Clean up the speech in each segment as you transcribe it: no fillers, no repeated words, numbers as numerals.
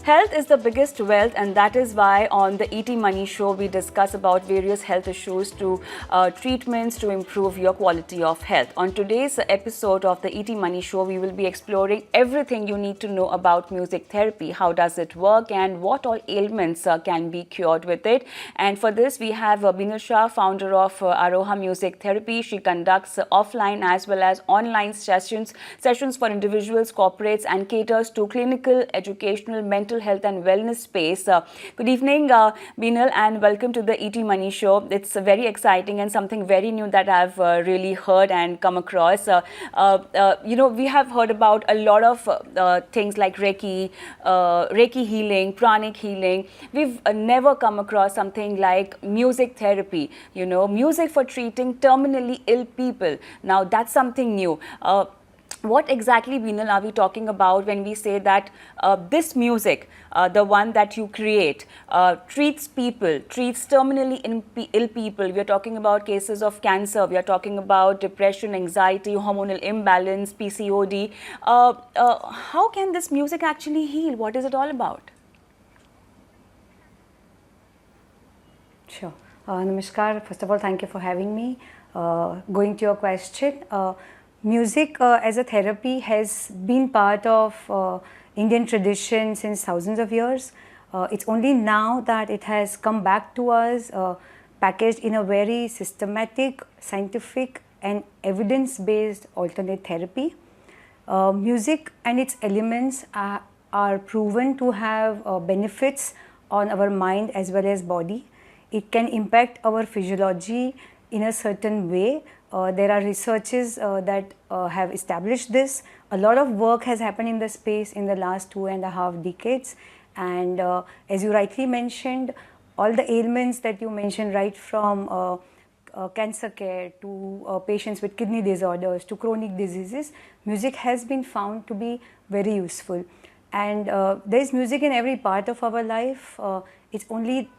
Health is the biggest wealth, and that is why on the ET Money Show we discuss about various health issues to treatments to improve your quality of health. On today's episode of the ET Money Show, we will be exploring everything you need to know about music therapy. How does it work and what all ailments can be cured with it? And for this, we have Binal Shah, founder of Aaroha Music Therapy. She conducts offline as well as online sessions for individuals, corporates, and caters to clinical, educational, mental health and wellness space. Good evening, Binal, and welcome to the ET Money Show. It's very exciting and something very new that I've really heard and come across. We have heard about a lot of things like Reiki healing, pranic healing. We've never come across something like music therapy, music for treating terminally ill people. Now, that's something new. What exactly, Binal, are we talking about when we say that this music, the one that you create, treats terminally ill people? We are talking about cases of cancer, we are talking about depression, anxiety, hormonal imbalance, PCOD. How can this music actually heal? What is it all about? Sure. Namaskar. First of all, thank you for having me. Going to your question, music as a therapy has been part of Indian tradition since thousands of years. It's only now that it has come back to us, packaged in a very systematic, scientific and evidence-based alternate therapy. Music and its elements are proven to have benefits on our mind as well as body. It can impact our physiology in a certain way. There are researches that have established this. A lot of work has happened in the space in the last 2.5 decades. And as you rightly mentioned, all the ailments that you mentioned, right from cancer care to patients with kidney disorders to chronic diseases, music has been found to be very useful. And there is music in every part of our life. It's only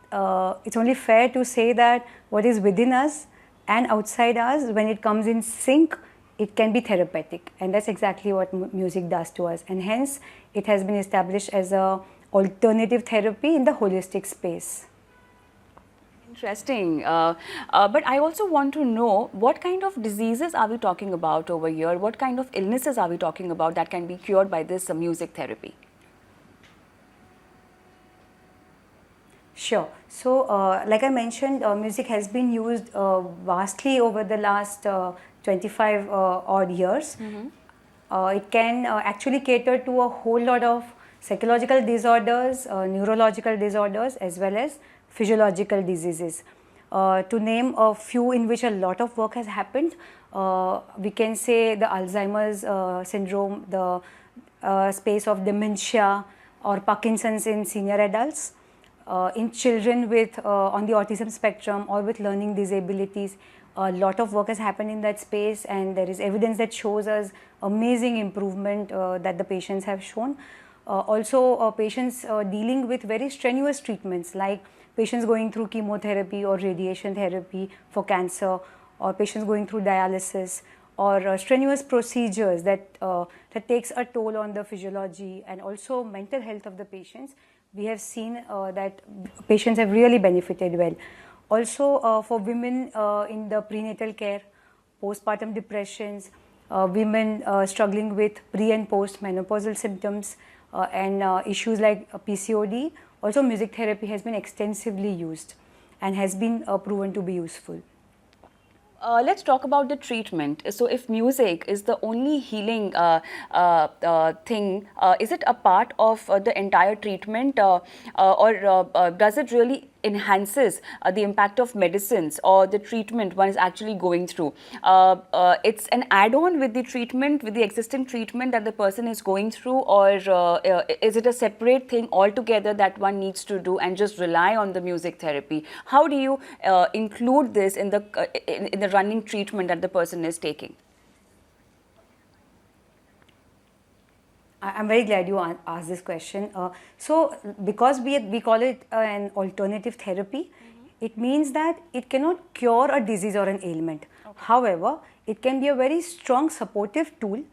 fair to say that what is within us and outside us, when it comes in sync, it can be therapeutic, and that's exactly what music does to us, and hence it has been established as a alternative therapy in the holistic space. Interesting. But I also want to know, what kind of diseases are we talking about over here? What kind of illnesses are we talking about that can be cured by this music therapy? Sure. So, like I mentioned, music has been used vastly over the last 25 odd years. It can actually cater to a whole lot of psychological disorders, neurological disorders, as well as physiological diseases. To name a few in which a lot of work has happened, we can say the Alzheimer's syndrome, the space of dementia or Parkinson's in senior adults. In children with on the autism spectrum or with learning disabilities, a lot of work has happened in that space, and there is evidence that shows us amazing improvement that the patients have shown. Also, patients dealing with very strenuous treatments, like patients going through chemotherapy or radiation therapy for cancer, or patients going through dialysis, or strenuous procedures that takes a toll on the physiology and also mental health of the patients. We have seen that patients have really benefited well. Also, for women in the prenatal care, postpartum depressions, women struggling with pre and post menopausal symptoms, and issues like PCOD, also music therapy has been extensively used and has been proven to be useful. Let's talk about the treatment. So, if music is the only healing thing, is it a part of the entire treatment, or does it really enhances the impact of medicines or the treatment one is actually going through? It's an add-on with the treatment, with the existing treatment that the person is going through, or is it a separate thing altogether that one needs to do and just rely on the music therapy? How do you include this in the running treatment that the person is taking? I'm very glad you asked this question. So, because we call it an alternative therapy, it means that it cannot cure a disease or an ailment. Okay. However, it can be a very strong supportive tool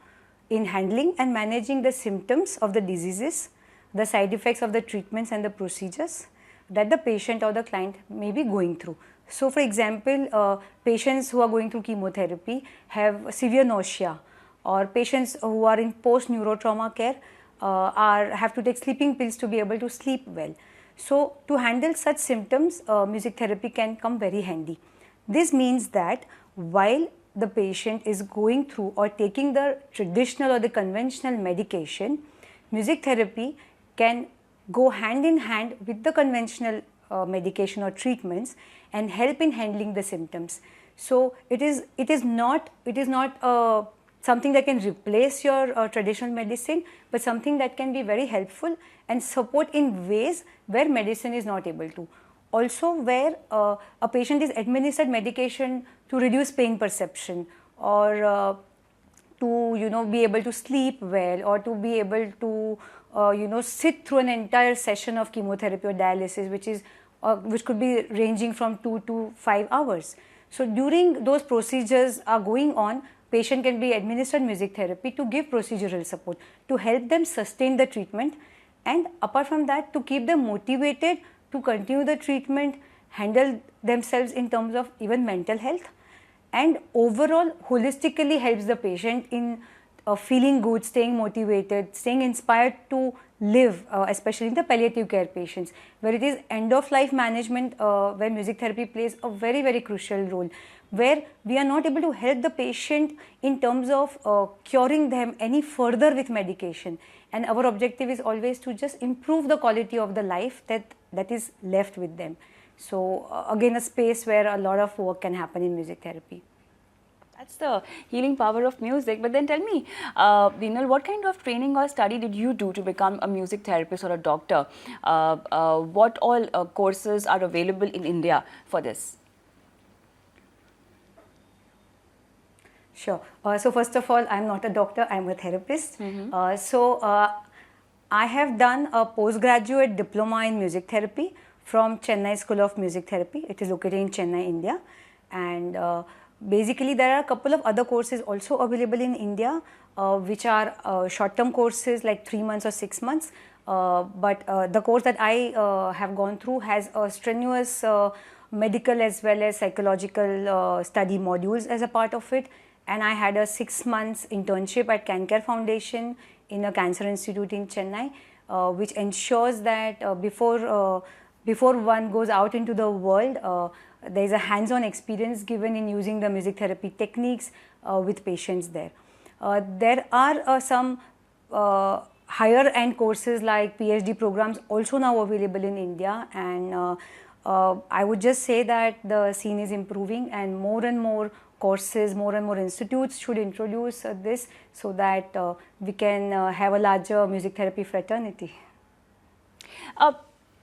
in handling and managing the symptoms of the diseases the side effects of the treatments and the procedures that the patient or the client may be going through. So for example, patients who are going through chemotherapy have severe nausea, or patients who are in post neurotrauma care have to take sleeping pills to be able to sleep well. So to handle such symptoms, music therapy can come very handy. This means that while the patient is going through or taking the traditional or the conventional medication, music therapy can go hand in hand with the conventional medication or treatments and help in handling the symptoms. So it is not something that can replace your traditional medicine, but something that can be very helpful and support in ways where medicine is not able to. Also, where a patient is administered medication to reduce pain perception, or to be able to sleep well, or to be able to sit through an entire session of chemotherapy or dialysis, which could be ranging from 2 to 5 hours. So during those procedures are going on, patient can be administered music therapy to give procedural support, to help them sustain the treatment, and apart from that, to keep them motivated to continue the treatment, handle themselves in terms of even mental health, and overall holistically helps the patient in feeling good, staying motivated, staying inspired to live, especially in the palliative care patients, where it is end of life management, where music therapy plays a very, very crucial role, where we are not able to help the patient in terms of curing them any further with medication, and our objective is always to just improve the quality of the life that is left with them. So again, a space where a lot of work can happen in music therapy. That's the healing power of music. But then tell me, Binal, what kind of training or study did you do to become a music therapist or a doctor? What all courses are available in India for this? Sure. So first of all, I'm not a doctor, I'm a therapist. I have done a postgraduate diploma in music therapy from Chennai School of Music Therapy. It is located in Chennai, India. And basically, there are a couple of other courses also available in India, which are short-term courses like 3 months or 6 months. But the course that I have gone through has a strenuous medical as well as psychological study modules as a part of it. And I had a 6 months internship at CanCare Foundation in a cancer institute in Chennai, which ensures that before one goes out into the world, there is a hands-on experience given in using the music therapy techniques with patients there. There are some higher end courses like PhD programs also now available in India, and I would just say that the scene is improving, and more courses, more and more institutes should introduce this, so that we can have a larger music therapy fraternity.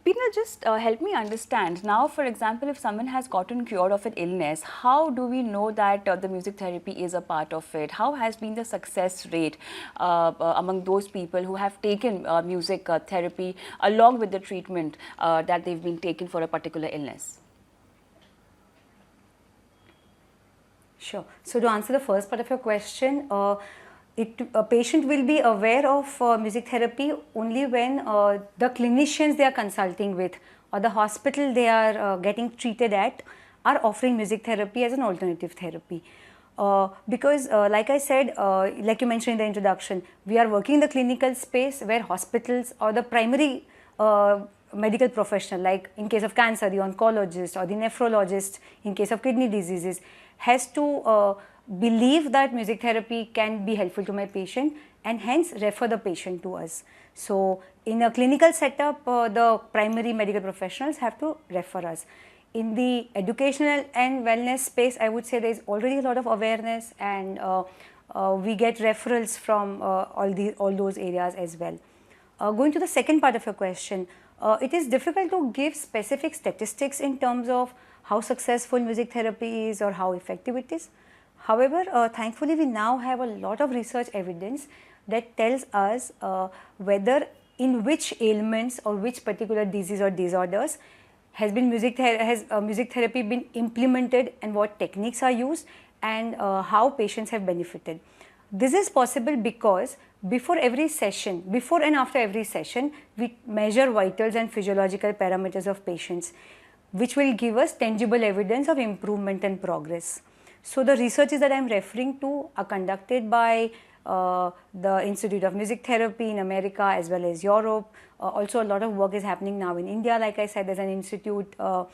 Binal, just help me understand. Now, for example, if someone has gotten cured of an illness, how do we know that the music therapy is a part of it? How has been the success rate among those people who have taken music therapy along with the treatment that they've been taken for a particular illness? Sure. So to answer the first part of your question, a patient will be aware of music therapy only when the clinicians they are consulting with or the hospital they are getting treated at are offering music therapy as an alternative therapy. Because like I said, like you mentioned in the introduction, we are working in the clinical space where hospitals or the primary medical professional, like in case of cancer, the oncologist or the nephrologist, in case of kidney diseases, has to believe that music therapy can be helpful to my patient and hence refer the patient to us. So in a clinical setup, the primary medical professionals have to refer us. In the educational and wellness space, I would say there is already a lot of awareness, and we get referrals from all those areas as well. Going to the second part of your question, it is difficult to give specific statistics in terms of how successful music therapy is or how effective it is. However, thankfully we now have a lot of research evidence that tells us whether in which ailments or which particular disease or disorders has music therapy been implemented, and what techniques are used, and how patients have benefited. This is possible because before and after every session, we measure vitals and physiological parameters of patients, which will give us tangible evidence of improvement and progress. So the researches that I am referring to are conducted by the Institute of Music Therapy in America as well as Europe. Also, a lot of work is happening now in India. Like I said, there's an institute called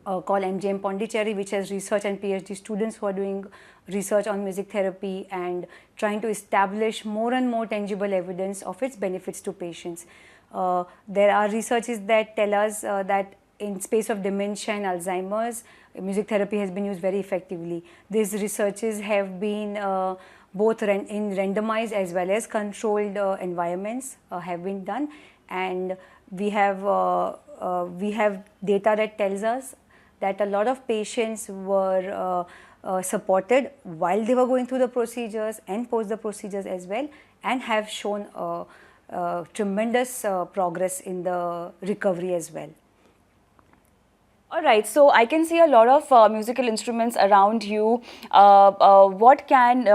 MGM Pondicherry, which has research and PhD students who are doing research on music therapy and trying to establish more and more tangible evidence of its benefits to patients. There are researches that tell us that in space of dementia and Alzheimer's, music therapy has been used very effectively. These researches have been both in randomized as well as controlled environments have been done, and we have data that tells us that a lot of patients were supported while they were going through the procedures and post the procedures as well, and have shown tremendous progress in the recovery as well. All right, so I can see a lot of musical instruments around you. What can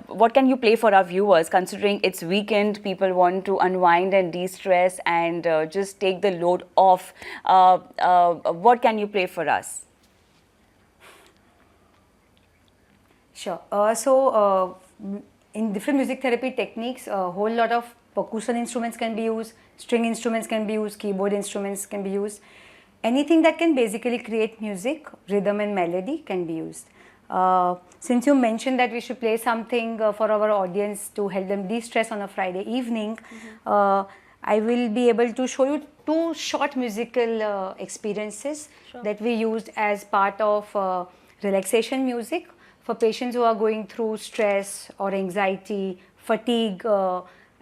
what can you play for our viewers, considering it's weekend, people want to unwind and de-stress and just take the load off? What can you play for us? Sure. In different music therapy techniques, a whole lot of percussion instruments can be used, string instruments can be used, keyboard instruments can be used. Anything that can basically create music, rhythm and melody can be used. Since you mentioned that we should play something for our audience to help them de-stress on a Friday evening, I will be able to show you two short musical experiences that we used as part of relaxation music for patients who are going through stress or anxiety, fatigue,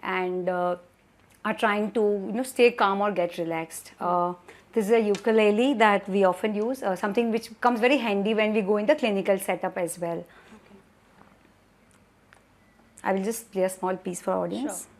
and are trying to stay calm or get relaxed. This is a ukulele that we often use, something which comes very handy when we go in the clinical setup as well. Okay. I will just play a small piece for our audience. Sure.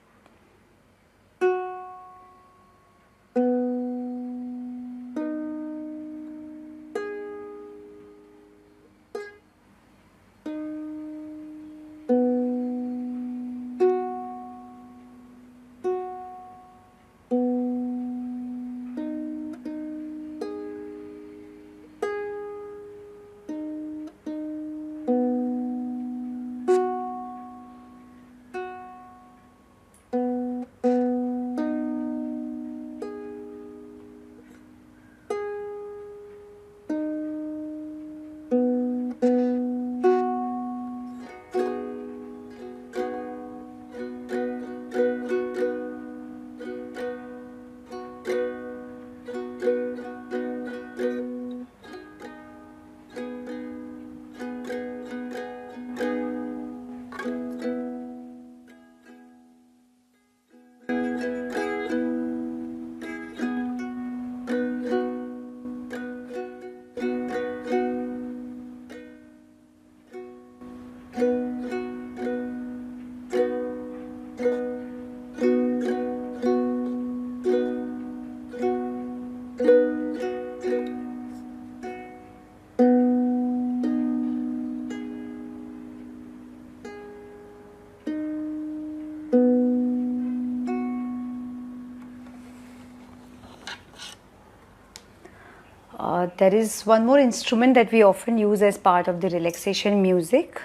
There is one more instrument that we often use as part of the relaxation music.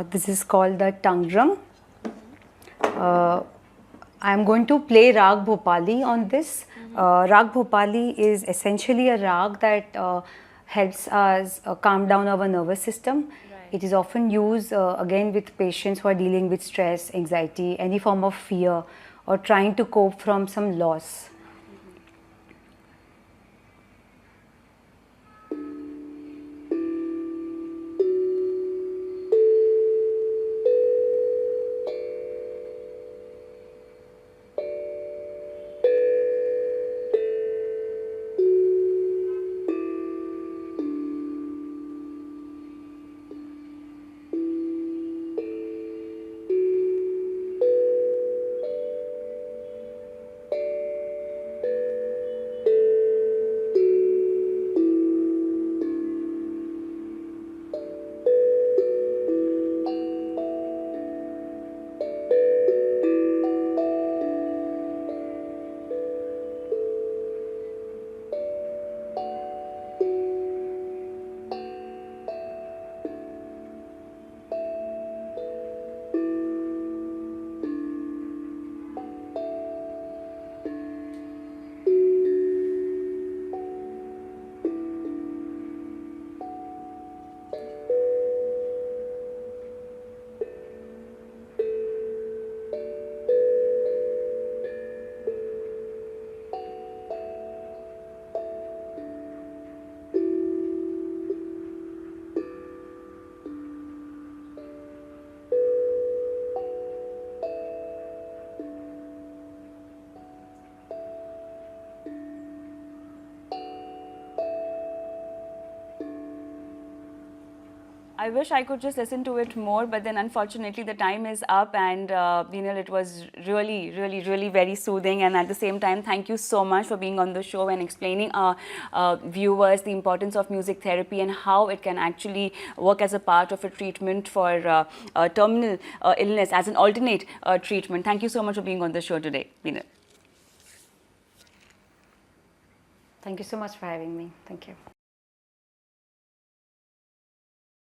This is called the tongue drum. I am going to play Rag Bhopali on this. Rag Bhopali is essentially a rag that helps us calm down our nervous system. Right. It is often used again with patients who are dealing with stress, anxiety, any form of fear, or trying to cope from some loss. I wish I could just listen to it more, but then unfortunately the time is up, and Binal, it was really very soothing, and at the same time, thank you so much for being on the show and explaining our viewers the importance of music therapy and how it can actually work as a part of a treatment for terminal illness as an alternate treatment. Thank you so much for being on the show today, Binal. Thank you so much for having me. Thank you.